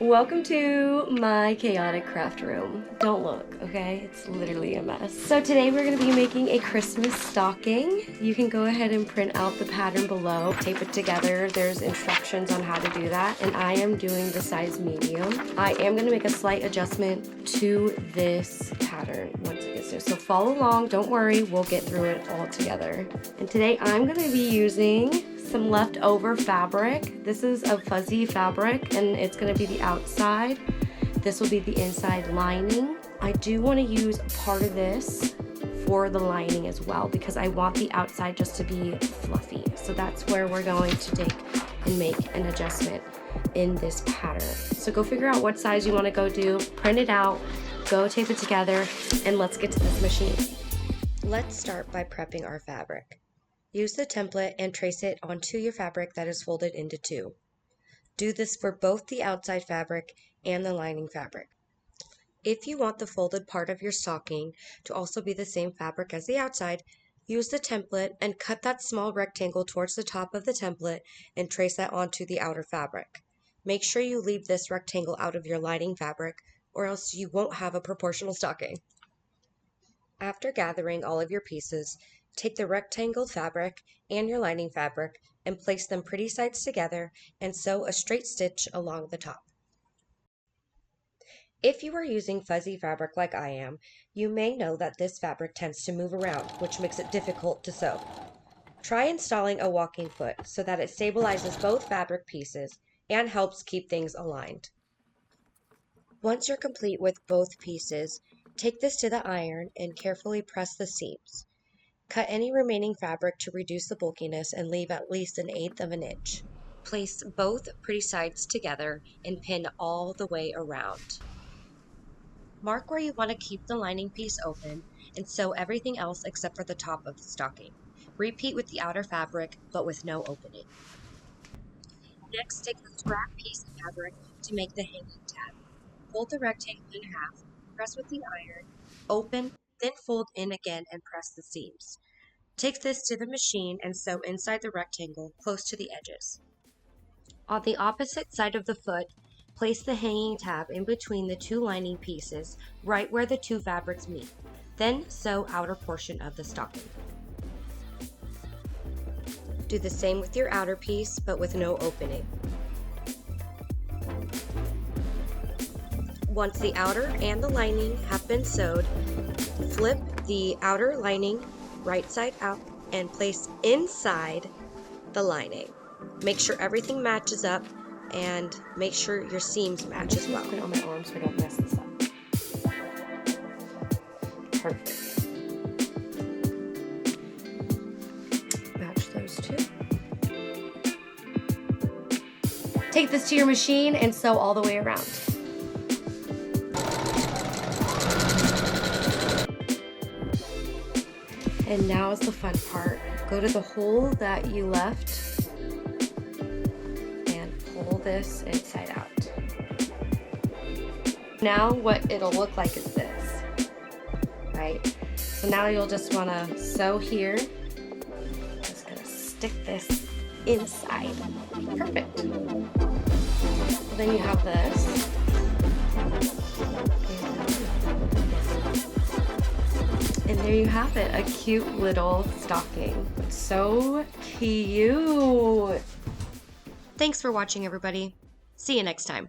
Welcome to my chaotic craft room. Don't look, okay? It's literally a mess. So today we're gonna be making a Christmas stocking. You can go ahead and print out the pattern below, tape it together. There's instructions on how to do that, and I am doing the size medium. I am gonna make a slight adjustment to this pattern once it gets there. So follow along, don't worry, we'll get through it all together. And today I'm gonna be using some leftover fabric. This is a fuzzy fabric and it's gonna be the outside. This will be the inside lining. I do wanna use part of this for the lining as well because I want the outside just to be fluffy. So that's where we're going to take and make an adjustment in this pattern. So go figure out what size you wanna go do, print it out, go tape it together, and let's get to this machine. Let's start by prepping our fabric. Use the template and trace it onto your fabric that is folded into two. Do this for both the outside fabric and the lining fabric. If you want the folded part of your stocking to also be the same fabric as the outside, use the template and cut that small rectangle towards the top of the template and trace that onto the outer fabric. Make sure you leave this rectangle out of your lining fabric or else you won't have a proportional stocking. After gathering all of your pieces, take the rectangle fabric and your lining fabric and place them pretty sides together and sew a straight stitch along the top. If you are using fuzzy fabric like I am, you may know that this fabric tends to move around, which makes it difficult to sew. Try installing a walking foot so that it stabilizes both fabric pieces and helps keep things aligned. Once you're complete with both pieces, take this to the iron and carefully press the seams. Cut any remaining fabric to reduce the bulkiness and leave at least 1/8 of an inch. Place both pretty sides together and pin all the way around. Mark where you want to keep the lining piece open and sew everything else except for the top of the stocking. Repeat with the outer fabric but with no opening. Next, take the scrap piece of fabric to make the hanging tab. Fold the rectangle in half, press with the iron, open, then fold in again and press the seams. Take this to the machine and sew inside the rectangle close to the edges. On the opposite side of the foot, place the hanging tab in between the two lining pieces, right where the two fabrics meet. Then sew outer portion of the stocking. Do the same with your outer piece, but with no opening. Once the outer and the lining have been sewed, flip the outer lining right side out and place inside the lining. Make sure everything matches up and make sure your seams match as well. Put it on my arm so I don't mess this up. Perfect. Match those two. Take this to your machine and sew all the way around. And now is the fun part. Go to the hole that you left and pull this inside out. Now what it'll look like is this, right? So now you'll just wanna sew here. Just gonna stick this inside. Perfect. Then you have this. And there you have it, a cute little stocking. So cute. Thanks for watching, everybody. See you next time.